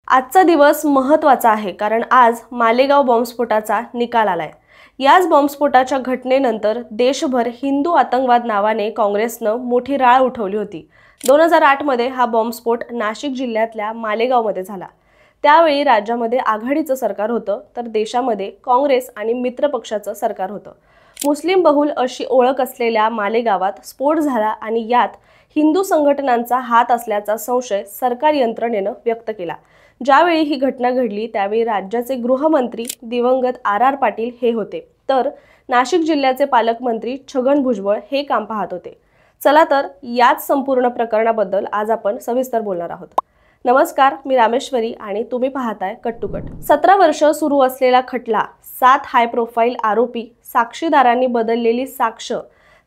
आजचा दिवस महत्त्वाचा आहे कारण आज मालेगाव बॉम्बस्फोटाचा निकाल आलाय। याच बॉम्बस्फोटाच्या घटनेनंतर देशभर हिंदू आतंकवाद नावाने काँग्रेसनं मोठी राळ उठवली होती। 2008 मध्ये हा बॉम्बस्फोट नाशिक जिल्ह्यातल्या मालेगावमध्ये झाला। त्यावेळी राज्यामध्ये आघाडीचं सरकार होतं तर देशामध्ये काँग्रेस आणि मित्रपक्षाचं सरकार होतं। मुस्लिम बहुल अशी ओळख असलेल्या मालेगावात स्फोट झाला आणि यात हिंदू संघटनांचा हात असल्याचा संशय सरकार यंत्रणेनं व्यक्त केला। ज्यावेळी ही घटना घडली त्यावेळी राज्याचे गृहमंत्री दिवंगत आर पाटील हे होते, तर नाशिक जिल्ह्याचे पालकमंत्री छगन भुजबळ हे काम पाहत होते। चला तर याच संपूर्ण प्रकरणाबद्दल आज आपण सविस्तर बोलणार आहोत। नमस्कार, मी रामेश्वरी आणि तुम्ही पाहताय कट टू कट। 17 वर्ष सुरू असलेला खटला, 7 हाय प्रोफाईल आरोपी, साक्षीदारांनी बदललेली साक्ष,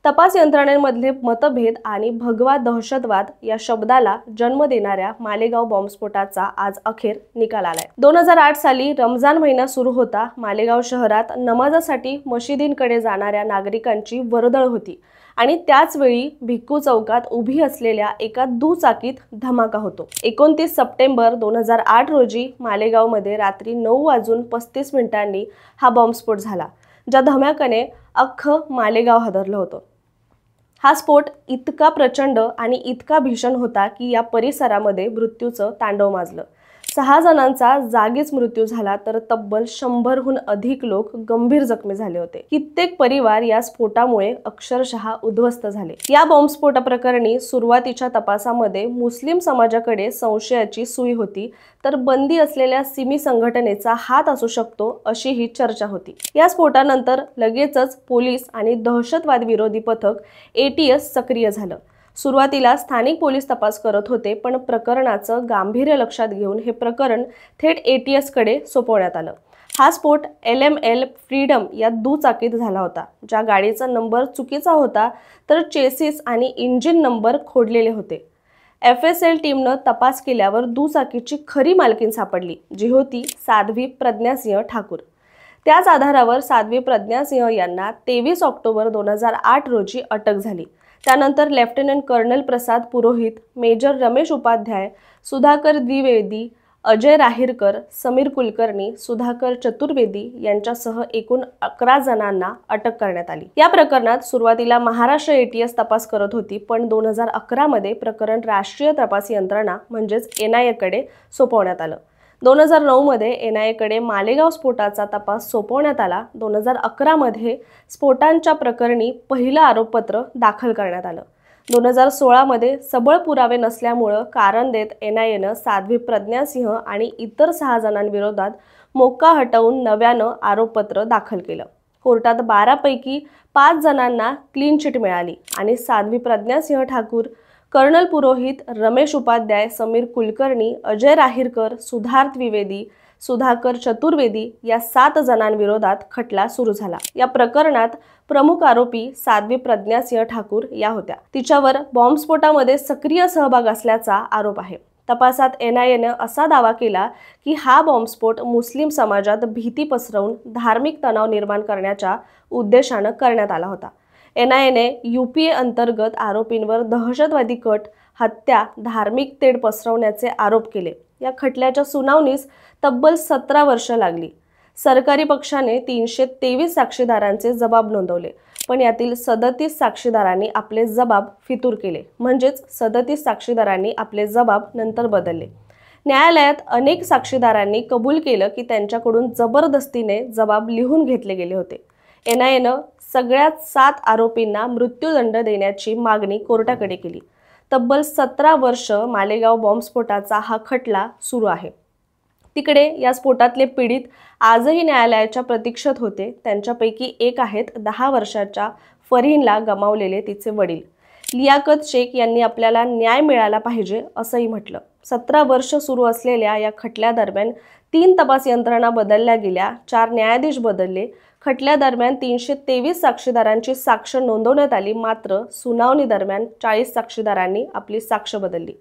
तपास यंत्रणेमधले मतभेद आणि भगवा दहशतवाद या शब्दाला जन्म देणाऱ्या मालेगाव बॉम्बस्फोटाचा आज अखेर निकाल आलाय। 2008 साली रमजान महिना सुरू होता। मालेगाव शहरात नमाजासाठी मशिदींकडे जाणाऱ्या नागरिकांची वर्दळ होती आणि त्याच वेळी भिक्खू चौकात उभी असलेल्या एका दुचाकीत धमाका होतो। 29 सप्टेंबर 2008 रोजी मालेगावमध्ये रात्री 9:35 हा बॉम्बस्फोट झाला, ज्या धमाक्याने अख्खं मालेगाव हादरलं होतं। हा स्फोट इतका प्रचंड आणि इतका भीषण होता की या परिसरामध्ये मृत्यूचं तांडव माजलं। 6 जणांचा जागीच मृत्यू झाला तर तब्बल 100हून अधिक लोक गंभीर जखमी झाले होते। कित्येक परिवार या स्फोटामुळे अक्षरशः उद्ध्वस्त झाले। या बॉम्बस्फोटाप्रकरणी सुरुवातीच्या तपासामध्ये मुस्लिम समाजाकडे संशयाची सुई होती, तर बंदी असलेल्या सिमी संघटनेचा हात असू शकतो अशी ही चर्चा होती। या स्फोटानंतर लगेचच पोलीस आणि दहशतवाद विरोधी पथक ATS सक्रिय झालं। सुरुवातीला स्थानिक पोलीस तपास करत होते, पण प्रकरणाचं गांभीर्य लक्षात घेऊन हे प्रकरण थेट ATS कडे सोपवण्यात आलं। हा स्फोट LML फ्रीडम या दुचाकीत झाला होता, ज्या गाडीचा नंबर चुकीचा होता तर चेसिस आणि इंजिन नंबर खोडलेले होते। FSL टीमनं तपास केल्यावर दुचाकीची खरी मालकीण सापडली, जी होती साध्वी प्रज्ञासिंह ठाकूर। त्याच आधारावर साध्वी प्रज्ञासिंह यांना 23 ऑक्टोबर 2008 रोजी अटक झाली। त्यानंतर lieutenant colonel Prasad Purohit, major Ramesh Upadhyay, Sudhakar Dwivedi, Ajay Rahirkar, Sameer Kulkarni, Sudhakar Chaturvedi यांच्यासह एकूण 11 जणांना अटक करण्यात आली। या प्रकरणात सुरुवातीला महाराष्ट्र ATS तपास करत होती, पण 2011 मध्ये प्रकरण राष्ट्रीय तपास यंत्रणा म्हणजेच NIA कडे सोपवण्यात आलं। 2009 मध्ये NIA कडे मालेगाव स्फोटाचा तपास सोपवण्यात आला। 2011 मध्ये स्फोटांच्या प्रकरणी पहिलं आरोपपत्र दाखल करण्यात आलं। 2016 मध्ये सबळ पुरावे नसल्यामुळे कारण देत NIAनं साध्वी प्रज्ञासिंह आणि इतर 6 जणांविरोधात मोक्का हटवून नव्यानं आरोपपत्र दाखल केलं। कोर्टात 12 पैकी 5 जणांना क्लीन चिट मिळाली आणि साध्वी प्रज्ञासिंह ठाकूर, कर्नल पुरोहित, रमेश उपाध्याय, समीर कुलकर्णी, अजय राहीरकर, सुधार द्विवेदी, सुधाकर चतुर्वेदी या 7 जणांविरोधात खटला सुरू झाला। या प्रकरणात प्रमुख आरोपी साध्वी प्रज्ञासिंह ठाकूर या होत्या। तिच्यावर बॉम्बस्फोटामध्ये सक्रिय सहभाग असल्याचा आरोप आहे। तपासात NIAनं असा दावा केला की हा बॉम्बस्फोट मुस्लिम समाजात भीती पसरवून धार्मिक तणाव निर्माण करण्याच्या उद्देशानं करण्यात आला होता। NIAने UPA अंतर्गत आरोपींवर दहशतवादी कट, हत्या, धार्मिक तेढ पसरवण्याचे आरोप केले। या खटल्याच्या सुनावणीस तब्बल 17 वर्ष लागली। सरकारी पक्षाने 323 साक्षीदारांचे जबाब नोंदवले, पण यातील 37 साक्षीदारांनी आपले जबाब फितूर केले, म्हणजेच 37 साक्षीदारांनी आपले जबाब नंतर बदलले। न्यायालयात अनेक साक्षीदारांनी कबूल केलं की त्यांच्याकडून जबरदस्तीने जबाब लिहून घेतले गेले होते। NIAनं सगळ्यात 7 आरोपींना मृत्यूदंड देण्याची मागणी कोर्टाकडे केली। तब्बल 17 वर्ष मालेगाव बॉम्बस्फोटाचा हा खटला सुरू आहे। तिकडे या स्फोटातले पीडित आजही न्यायालयाच्या प्रतीक्षेत होते। त्यांच्यापैकी एक आहेत 10 वर्षाच्या फरहीनला गमावलेले तिचे वडील। लियाकत शेख यांनी आपल्याला न्याय मिळाला पाहिजे असंही म्हटलं। 17 वर्ष सुरू असलेल्या या खटल्यादरम्यान 3 तपास यंत्रणा बदलल्या गेल्या, 4 न्यायाधीश बदलले। खटल्यादरम्यान 323 साक्षीदारांची साक्ष नोंदवण्यात आली, मात्र सुनावणी दरम्यान 40 साक्षीदारांनी आपली साक्ष बदलली।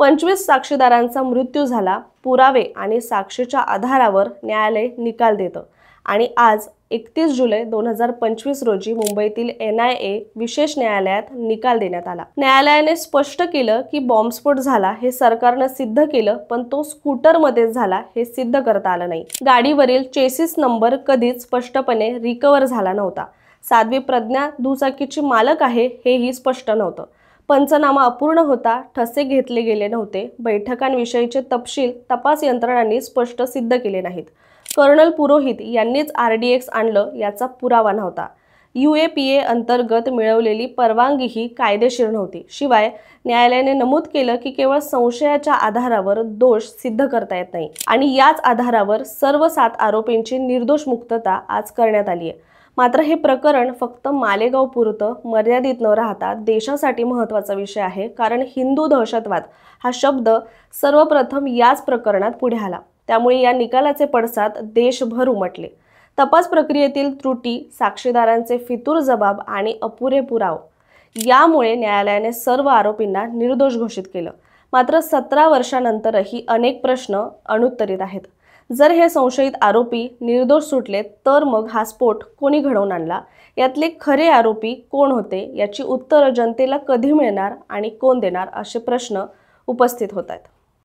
25 साक्षीदारांचा मृत्यू झाला। पुरावे आणि साक्षीच्या आधारावर न्यायालय निकाल देतं आणि आज 31 जुलै 2025 रोजी मुंबईतील NIA विशेष न्यायालयात निकाल देण्यात आला। न्यायालयाने स्पष्ट केलं की बॉम्बस्फोट झाला हे सरकारनं सिद्ध केलं, पण तो स्कूटरमध्येच झाला हे सिद्ध करता आलं नाही। गाडीवरील चेसिस नंबर कधीच स्पष्टपणे रिकव्हर झाला नव्हता। साध्वी प्रज्ञा दुचाकीची मालक आहे हेही स्पष्ट नव्हतं। पंचनामा अपूर्ण होता, ठसे घेतले गेले नव्हते, बैठकांविषयीचे तपशील तपास यंत्रणांनी स्पष्ट सिद्ध केले नाहीत। कर्नल पुरोहित यांनीच RDX आणलं याचा पुरावा नव्हता। UAPA अंतर्गत मिळवलेली परवानगीही कायदेशीर नव्हती। शिवाय न्यायालयाने नमूद केलं की केवळ संशयाच्या आधारावर दोष सिद्ध करता येत नाही आणि याच आधारावर सर्व 7 आरोपींची निर्दोष मुक्तता आज करण्यात आली आहे। मात्र हे प्रकरण फक्त मालेगाव पुरतं मर्यादित न राहता देशासाठी महत्त्वाचा विषय आहे, कारण हिंदू दहशतवाद हा शब्द सर्वप्रथम याच प्रकरणात पुढे आला। त्यामुळे या निकालाचे पडसाद देशभर उमटले। तपास प्रक्रियेतील त्रुटी, साक्षीदारांचे फितूर जबाब आणि अपुरे पुरावे यामुळे न्यायालयाने सर्व आरोपींना निर्दोष घोषित केलं। मात्र 17 वर्षांनंतरही अनेक प्रश्न अनुत्तरित आहेत। जर हे संशयित आरोपी निर्दोष सुटले तर मग हा स्फोट कोणी घडवून आणला, यातले खरे आरोपी कोण होते याची उत्तरं जनतेला कधी मिळणार आणि कोण देणार असे प्रश्न उपस्थित होत आहेत।